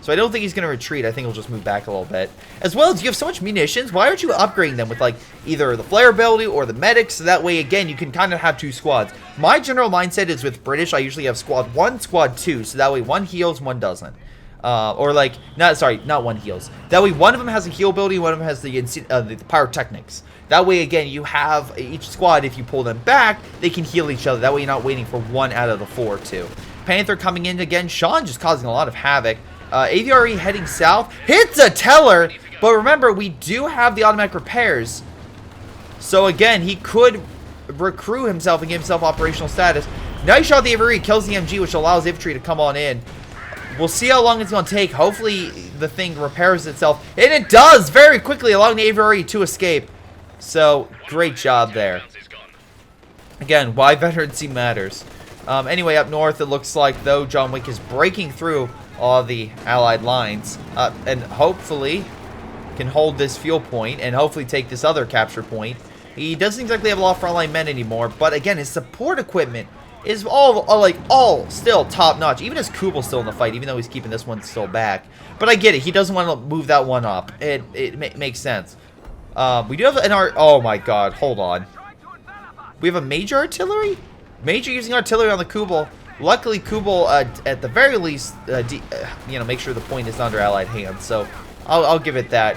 So I don't think he's going to retreat. I think he'll just move back a little bit. As well as you have so much munitions, why aren't you upgrading them with like either the flare ability or the medics? So that way, again, you can kind of have 2 squads. My general mindset is with British, I usually have squad 1, squad 2. So that way, 1 heals, 1 doesn't. Or like, not 1 heals. That way, one of them has a heal ability, one of them has the pyrotechnics. That way, again, you have each squad, if you pull them back, they can heal each other. That way, you're not waiting for 1 out of the 4 too. Panther coming in again. Sean just causing a lot of havoc. AVRE heading south. Hits a teller. But remember, we do have the automatic repairs. So again, he could recruit himself and give himself operational status. Nice shot the AVRE. Kills the MG, which allows infantry to come on in. We'll see how long it's going to take. Hopefully, the thing repairs itself. And it does very quickly, allowing the AVRE to escape. So, great job there. Again, why veterancy matters. Anyway, up north, it looks like, though, John Wick is breaking through all the Allied lines, and hopefully can hold this fuel point and hopefully take this other capture point. He doesn't exactly have a lot of frontline men anymore, but again, his support equipment is all still top notch. Even his Kubel's still in the fight, even though he's keeping this one still back. But I get it. He doesn't want to move that one up. It makes sense. We do have an oh my God, hold on. We have a major artillery? Major using artillery on the Kubel. Luckily, Kubel, at the very least, make sure the point is under Allied hands. So, I'll give it that.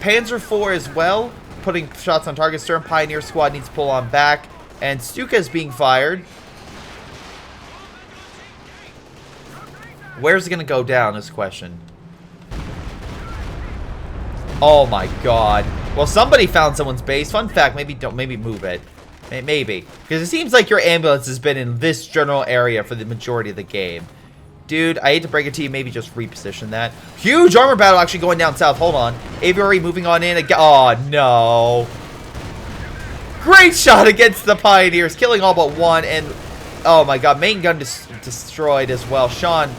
Panzer IV as well. putting shots on target. Stern Pioneer Squad needs to pull on back. And Stuka is being fired. Where's it going to go down is the question. Oh my god. Well, somebody found someone's base. Fun fact, maybe move it. Maybe. Because it seems like your ambulance has been in this general area for the majority of the game. Dude, I hate to break it to you, maybe just reposition that. Huge armor battle actually going down south. Hold on. Aviary moving on in again. Oh, no. Great shot against the Pioneers, killing all but one. And, oh my god, main gun destroyed as well. Sean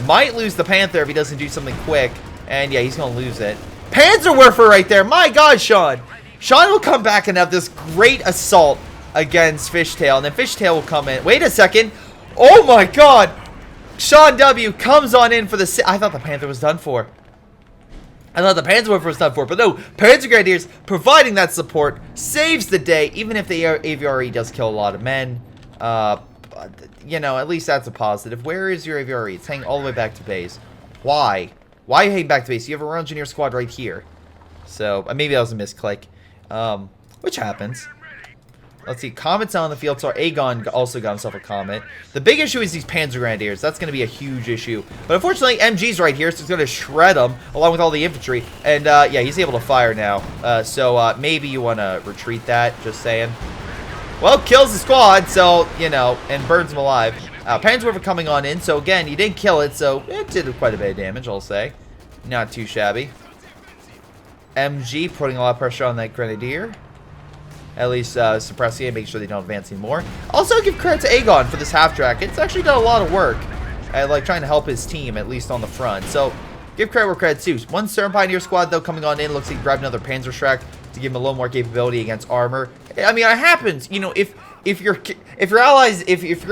might lose the Panther if he doesn't do something quick. And, yeah, he's going to lose it. Panzerwerfer right there. My god, Sean. Sean will come back and have this great assault against Fishtail. And then Fishtail will come in. Wait a second. Oh my god. Sean W. comes on in for the... I thought the Panther was done for. I thought the Panzerwerfer was done for. But no, Panzer Grenadiers providing that support saves the day. Even if the AVRE does kill a lot of men. You know, at least that's a positive. Where is your AVRE? It's hanging all the way back to base. Why? Why are you heading back to base? You have a Royal Engineer squad right here. So, maybe that was a misclick. Which happens. Let's see. Comet's on the field, so Aegon also got himself a Comet. The big issue is these Panzer Grenadiers. That's going to be a huge issue. But unfortunately, MG's right here, so it's going to shred them, along with all the infantry. And, yeah, he's able to fire now. So, maybe you want to retreat that, just saying. Well, kills the squad, so, you know, and burns them alive. Panzerwerfer coming on in, so again, you didn't kill it, so it did quite a bit of damage, I'll say. Not too shabby. MG putting a lot of pressure on that Grenadier. At least suppressing it, make sure they don't advance anymore. Also give credit to Aegon for this half-track. It's actually done a lot of work at like trying to help his team, at least on the front. So give credit where credit's due. One Stern Pioneer squad, though, coming on in. Looks like he grabbed another PanzerShrek to give him a little more capability against armor. I mean, it happens, you know, if your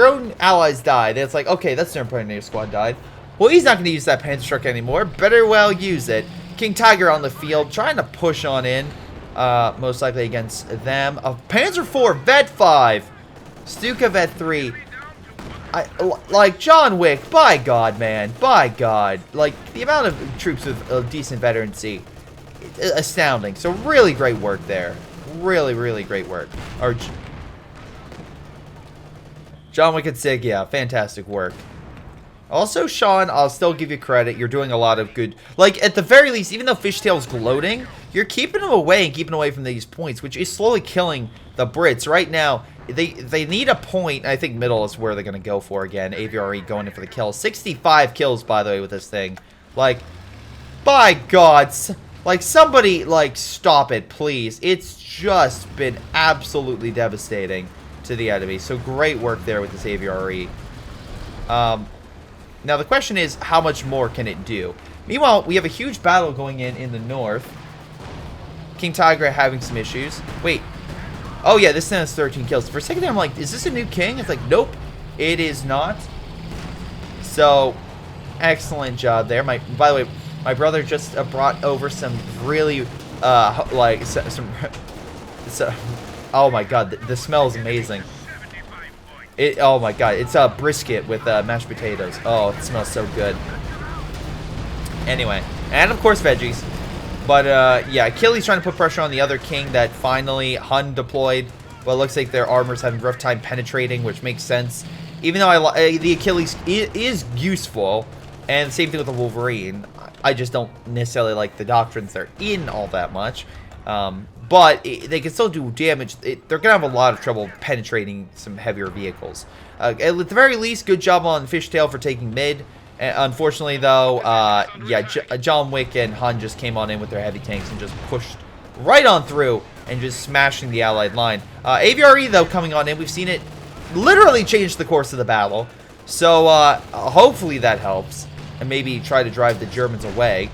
own allies die, then it's like, okay, that Stern Pioneer squad died. Well, he's not going to use that Panzerschreck anymore. Better well use it. King Tiger on the field, trying to push on in, most likely against them. Panzer IV, Vet 5, Stuka Vet 3. Like John Wick, by God, man, by God. Like, the amount of troops with decent veterancy, astounding. So really great work there. Really, really great work. John Wick and Sig, yeah, fantastic work. Also, Sean, I'll still give you credit. You're doing a lot of good... Like, at the very least, even though Fishtail's gloating, you're keeping him away and keeping away from these points, which is slowly killing the Brits. Right now, they need a point. I think middle is where they're going to go for again. AVRE going in for the kill. 65 kills, by the way, with this thing. Like, by God. Like, somebody, like, stop it, please. It's just been absolutely devastating to the enemy. So, great work there with this AVRE. Now, the question is, how much more can it do? Meanwhile, we have a huge battle going in the north. King Tiger having some issues. Wait. Oh, yeah, this thing has 13 kills. For a second there, I'm like, is this a new king? It's like, nope, it is not. So, excellent job there. By the way, my brother just brought over some really, like, oh, my God, the smell is amazing. Oh my God, it's a brisket with mashed potatoes. Oh, it smells so good. Anyway, and of course veggies. But yeah, Achilles trying to put pressure on the other king that finally Hun deployed. But it looks like their armor's having a rough time penetrating, which makes sense. Even though the Achilles is useful, and same thing with the Wolverine. I just don't necessarily like the doctrines they're in all that much. But they can still do damage. They're going to have a lot of trouble penetrating some heavier vehicles. At the very least, good job on Fishtail for taking mid. Unfortunately, though, yeah, John Wick and Hun just came on in with their heavy tanks and just pushed right on through and just smashing the allied line. AVRE, though, coming on in. We've seen it literally change the course of the battle. So hopefully that helps. And maybe try to drive the Germans away.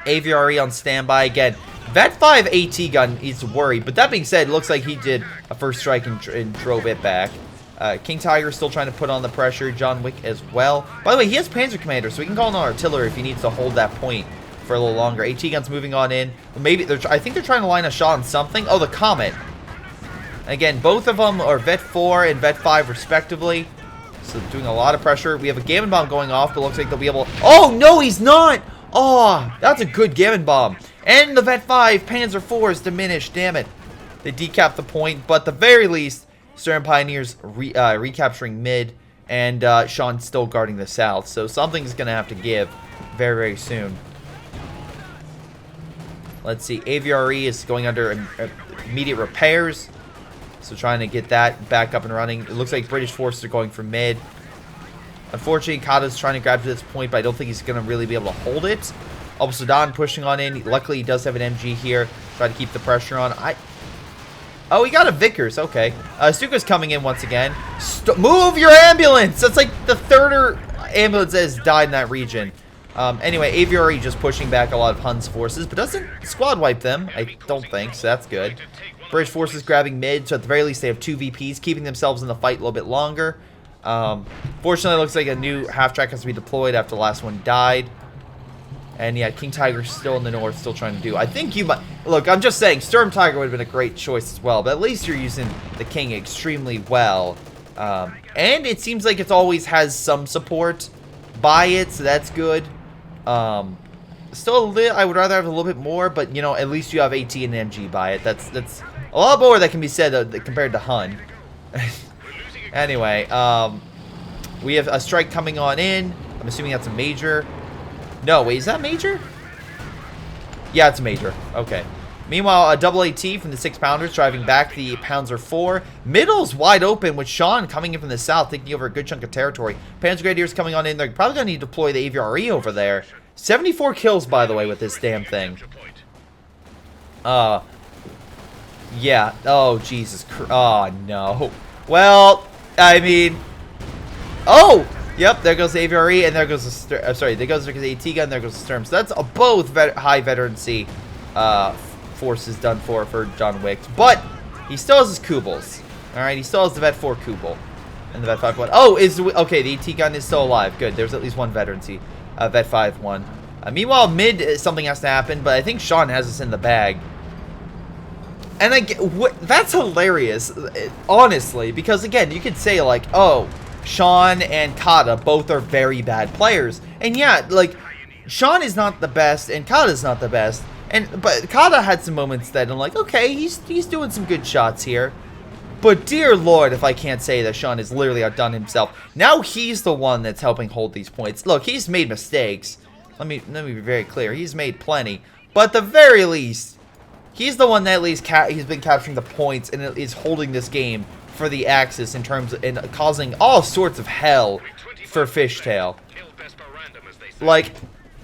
AVRE on standby again. Vet 5 AT gun is worried, but that being said, it looks like he did a first strike and drove it back. King Tiger still trying to put on the pressure. John Wick as well. By the way, he has Panzer Commander, so he can call on artillery if he needs to hold that point for a little longer. AT guns moving on in. Maybe I think they're trying to line a shot on something. Oh, the Comet. Again, both of them are Vet 4 and Vet 5 respectively. So doing a lot of pressure. We have a Gammon Bomb going off, but looks like they'll be able... Oh, no, he's not! Oh, that's a good Gammon Bomb. And the Vet 5 Panzer 4 is diminished. Damn it. They decap the point, but at the very least, Stern Pioneers recapturing mid, and Sean still guarding the south. So something's going to have to give very, very soon. Let's see. AVRE is going under immediate repairs. So trying to get that back up and running. It looks like British forces are going for mid. Unfortunately, Kata's trying to grab to this point, but I don't think he's going to really be able to hold it. Al Sudan pushing on in. Luckily, he does have an MG here. Try to keep the pressure on. Oh, he got a Vickers. Okay. Stuka's coming in once again. Move your ambulance! That's like the third ambulance that has died in that region. Anyway, AVRE just pushing back a lot of Hun's forces, but doesn't squad wipe them. I don't think, so that's good. British forces grabbing mid, so at the very least they have 2 VPs, keeping themselves in the fight a little bit longer. Fortunately, it looks like a new half-track has to be deployed after the last one died. And yeah, King Tiger's still in the north, still trying to do. I think you might... Look, I'm just saying, Storm Tiger would have been a great choice as well, but at least you're using the King extremely well. And it seems like it always has some support by it, so that's good. Still a little... I would rather have a little bit more, but, you know, at least you have AT and MG by it. That's a lot more that can be said compared to Hun. Anyway, we have a strike coming on in. I'm assuming that's a major. No, wait, is that major? Yeah, it's a major. Okay. Meanwhile, a double AT from the 6-pounders driving back the Panzer 4. Middle's wide open with Sean coming in from the south, taking over a good chunk of territory. Panzer Grenadiers coming on in. They're probably going to need to deploy the AVRE over there. 74 kills, by the way, with this damn thing. Yeah. Oh, Jesus Christ. Oh, no. Well, I mean... Oh! Yep, there goes the AVRE, and there goes the Sturm. Sorry, there goes the AT gun, there goes the Sturm. So that's both high veterancy forces done for John Wick. But he still has his Kubels. Alright, he still has the Vet 4 Kubel. And the Vet 5 one. Oh, okay, the AT gun is still alive. Good, there's at least one veterancy. Vet 5 one. Meanwhile, mid, something has to happen, but I think Sean has this in the bag. And that's hilarious, honestly, because again, you could say like, oh, Sean and Kata both are very bad players. And yeah, like, Sean is not the best and Kata's not the best. But Kata had some moments that I'm like, okay, he's doing some good shots here. But dear Lord, if I can't say that Sean has literally outdone himself. Now he's the one that's helping hold these points. Look, he's made mistakes. Let me be very clear. He's made plenty. But at the very least, he's the one that at least he's been capturing the points and is holding this game for the Axis in terms of causing all sorts of hell for Fishtail. Like,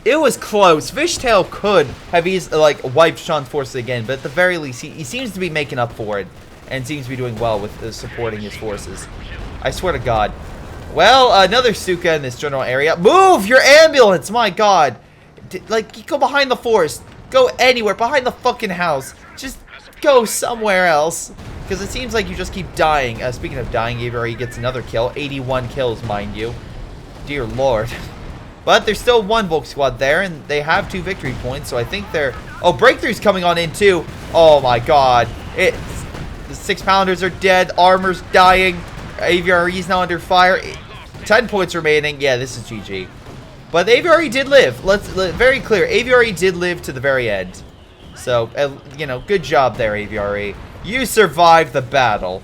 it was close. Fishtail could have wiped Sean's forces again, but at the very least, he seems to be making up for it and seems to be doing well with supporting his forces. I swear to God. Well, another Stuka in this general area. Move your ambulance! My God. Like, go behind the forest. Go anywhere. Behind the fucking house. Just go somewhere else. Because it seems like you just keep dying. Speaking of dying, AVRE gets another kill. 81 kills, mind you. Dear Lord. But there's still one Volk squad there, and they have 2 victory points, so I think they're... Oh, Breakthrough's coming on in, too. Oh, my God. The 6-pounders are dead. Armor's dying. AVRE's now under fire. 10 points remaining. Yeah, this is GG. But the AVRE did live. Very clear. AVRE did live to the very end. So, you know, good job there, AVRE. You survived the battle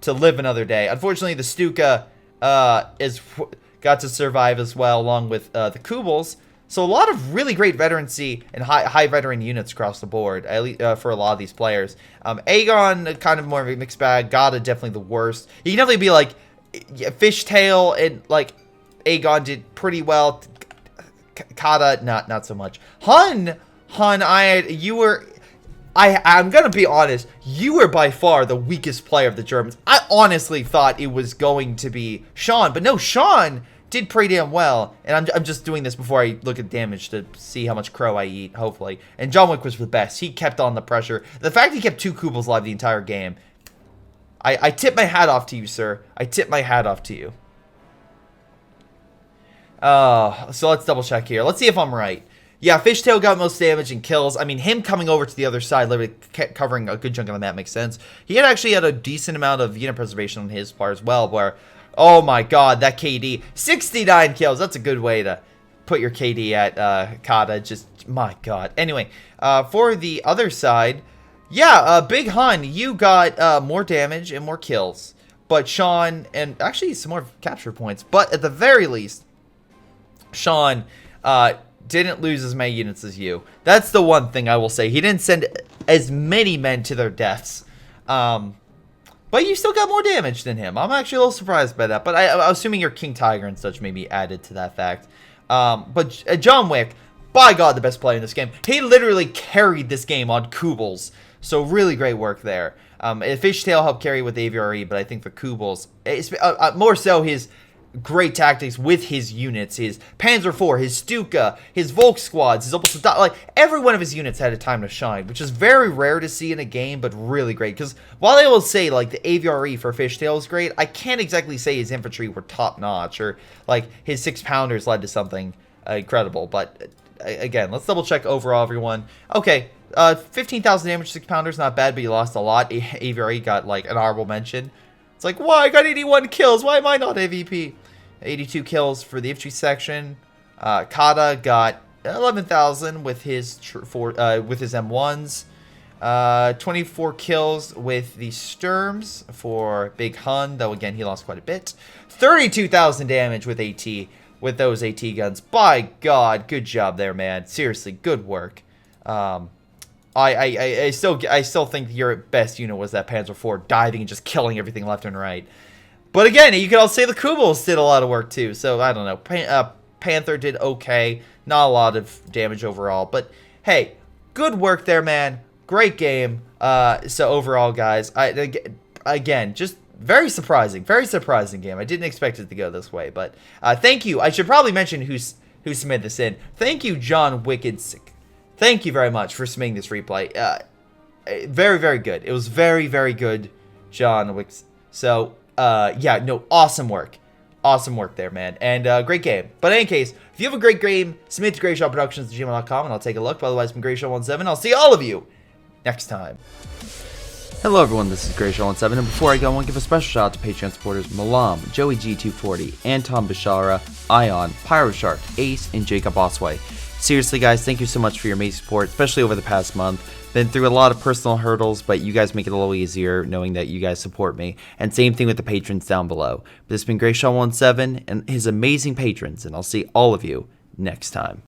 to live another day. Unfortunately, the Stuka got to survive as well, along with the Kubels. So a lot of really great veterancy and high veteran units across the board, at least for a lot of these players. Aegon, kind of more of a mixed bag. Gata, definitely the worst. You can definitely be like, Fishtail and like Aegon did pretty well. Kata, not so much. Hun, I'm gonna be honest, you were by far the weakest player of the Germans. I honestly thought it was going to be Sean, but no, Sean did pretty damn well. And I'm just doing this before I look at damage to see how much crow I eat, hopefully. And John Wick was the best. He kept on the pressure. The fact he kept 2 Kubels alive the entire game, I tip my hat off to you, sir. I tip my hat off to you. So let's double check here. Let's see if I'm right. Yeah, Fishtail got most damage and kills. I mean, him coming over to the other side, literally covering a good chunk of the map makes sense. He had actually had a decent amount of unit preservation on his part as well, where, oh my God, that KD, 69 kills. That's a good way to put your KD at Kata. Just, my god. Anyway, for the other side, yeah, Big Hun, you got more damage and more kills. But Sean, and actually some more capture points. But at the very least, Sean didn't lose as many units as you. That's the one thing I will say. He didn't send as many men to their deaths. But you still got more damage than him. I'm actually a little surprised by that. But I'm assuming your King Tiger and such may be added to that fact. But John Wick, by God, the best player in this game. He literally carried this game on Kubels. So really great work there. Fishtail helped carry with AVRE, but I think for Kubels, more so his great tactics with his units, his Panzer IV, his Stuka, his Volk squads, his almost like every one of his units had a time to shine, which is very rare to see in a game, but really great. Because while I will say like the AVRE for Fishtail is great, I can't exactly say his infantry were top notch or like his 6-pounders led to something incredible. But again, let's double check overall, everyone. Okay. 15,000 damage, 6-pounders, not bad, but you lost a lot. AVRE got like an honorable mention. It's like, why? I got 81 kills. Why am I not AVP? 82 kills for the infantry section. Kata got 11,000 with his M1s. 24 kills with the Sturms for Big Hun, though again he lost quite a bit. 32,000 damage with AT with those AT guns. By God, good job there, man. Seriously, good work. I still think your best unit was that Panzer IV diving and just killing everything left and right. But again, you could also say the Kubels did a lot of work too. So I don't know. Panther did okay, not a lot of damage overall. But hey, good work there, man. Great game. So overall, guys, again, just very surprising game. I didn't expect it to go this way, but thank you. I should probably mention who submitted this in. Thank you, John Wickedsick. Thank you very much for submitting this replay. Very, very good. It was very, very good, John Wicks. So, yeah, no, awesome work. Awesome work there, man. And great game. But in any case, if you have a great game, submit to greyshotproductions@gmail.com and I'll take a look. But otherwise, from Greyshot17, I'll see all of you next time. Hello, everyone. This is Greyshot17. And before I go, I want to give a special shout out to Patreon supporters Milam, Joey G240, Anton, Bishara, Ion, PyroShark, Ace, and Jakub Ocwieja. Seriously, guys, thank you so much for your amazing support, especially over the past month. Been through a lot of personal hurdles, but you guys make it a little easier knowing that you guys support me. And same thing with the patrons down below. This has been Greyshot17 and his amazing patrons, and I'll see all of you next time.